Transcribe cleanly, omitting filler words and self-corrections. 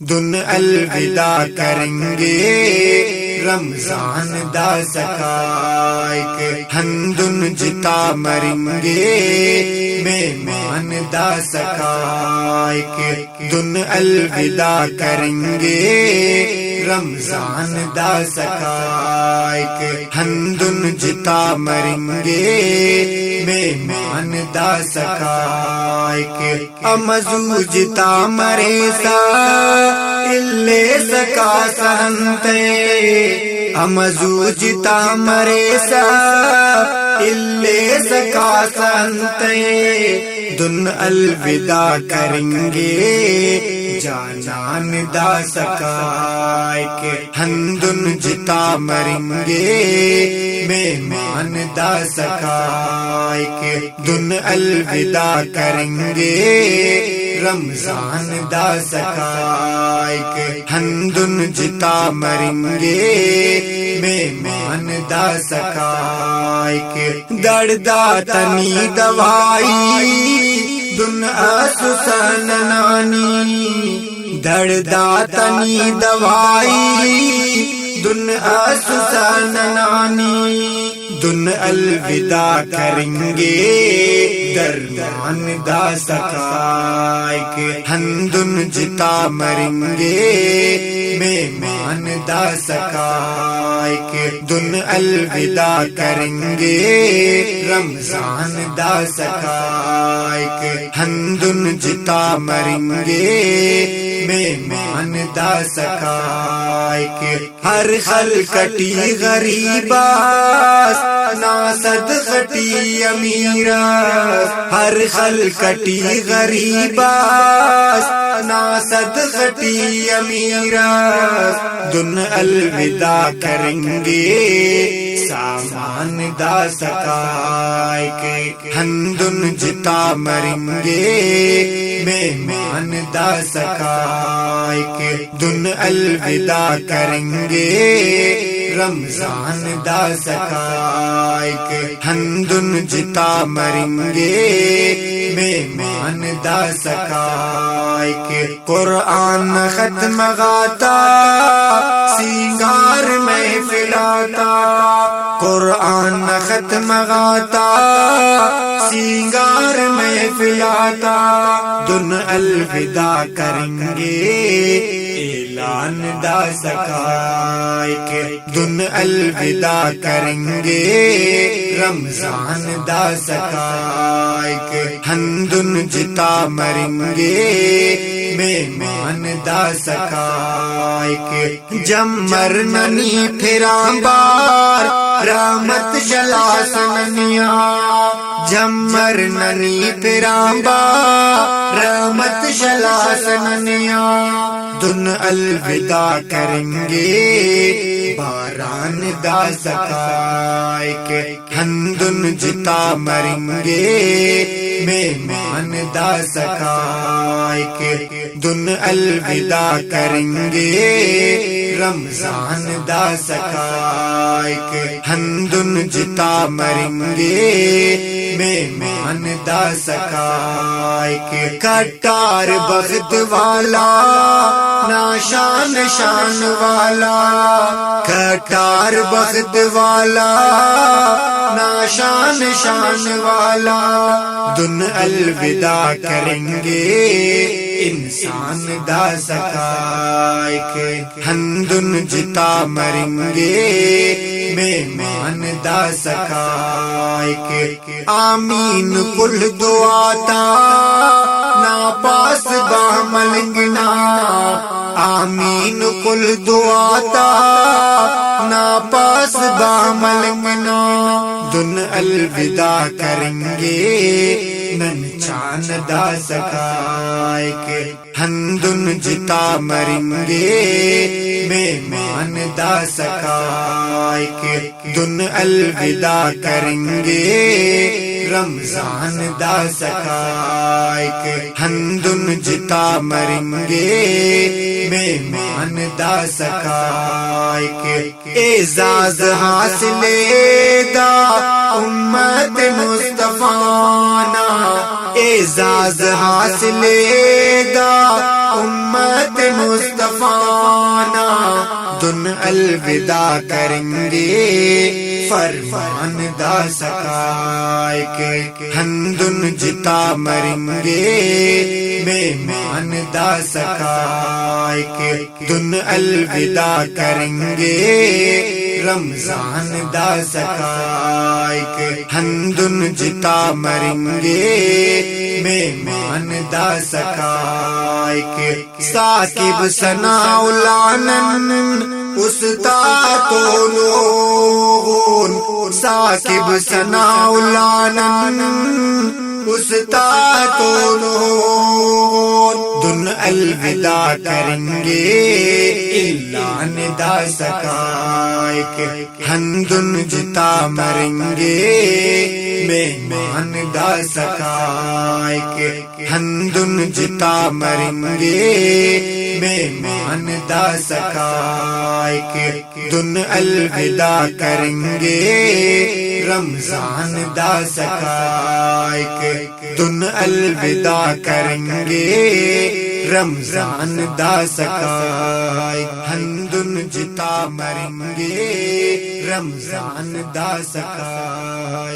دن الوداع کریں گے رمضان دا سکائک ہندن جتا مریں گے مہمان دا سکائک دن الوداع کریں گے رمضان دا سکائک ہندن جتا مریں گے مہمان دا سکائک امزو جتا مرے سا illے سکا سہنتے امزو جتا مرے سا illے سکا سہنتے دن الوداع کریں گے جانان دا سکائک ہندن جتا مریں گے مہمان دا سکائک دن الوداع کریں گے رمضان دا سکائک ہندن جتا مریں گے مہمان دا سکائک دردہ تنی دوائی دن آسوسن نانی دردہ تنی دوائی دن آسوسن نانی دن الوداع کریں گے درمان دا سکائک ہندن جتا مریں گے مہمان دا سکائک دن الوداع کریں گے رمضان دا سکائک ہندن جتا مریں گے مہمان دا سکائک ہر خلقٹی غریباس ناسد خٹی امیراس ہر خلقٹی غریباس ناسد خٹی امیراس دن الوداع کریں گے سامان دا سکائک ہندن جتا مریں گے مہمان دا سکائک دن الوداع کریں گے رمضان دا سکائک ہندن جتا مریں گے مہمان دا سکائک قرآن ختم غاتا سینگار محفل آتا قرآن ختم غاتا سینگار محفل آتا دن الوداع کریں گے اعلان دا سکائک دن الوداع کریں گے رمضان دا سکائک ہندن جتا مریں گے مہمان دا سکائک جمر ننی پھراں بار رحمت جلا سننیا جمر ننی پھراں بار رحمت جلا سننیا دن الوداع کریں گے باران دا سکائک ہندن جتا مریں گے مہمان دا سکائک دن الوداع کریں گے رمضان دا سکائک ہندن جتا مریں گے مہمان دا سکائک کٹار بخت والا ناشان شان والا کٹار بخت والا ناشان شان والا دن الوداع کریں گے انسان دا سکائک ہندن جتا مریں گے مہمان دا سکائک آمین کل دعاتا نا پاس با ملنگنا آمین کل دعاتا نا پاس با ملنگنا دن الوداع کریں گے نن چاند دا سکائک ہندن جتا مریں گے مہمان دا سکائک دن الوداع کریں گے رمضان دا سکائک ہندن جتا مریں گے مہمان دا سکائک اعزاز حاصل دا امت مصطفیٰ نا اعزاز حاصل دا امت مصطفیٰ نا دن الوداع کریں گے فرمان دا سکائے کے ہندن جتا مریں گے مہمان دا سکائے کے دن الوداع کریں گے رمضان دا سکائے کے ہندن جتا مریں گے مہمان دا سکائے کے ثاقب ثناء العالم استاد لون ثاقب ثناء العالم استاد لون دن الوداع کریں گے اعلان دا سکائے کے ہندن جتا مریں گے مہمان دا سکائے کے ہندن جتا مریں گے مہمان دا سکائے کے دن الوداع کریں گے رمضان دا سکائے کے دن الوداع کریں گے رمضان دا سکائے ہندن جتا مریں گے رمضان دا سکائے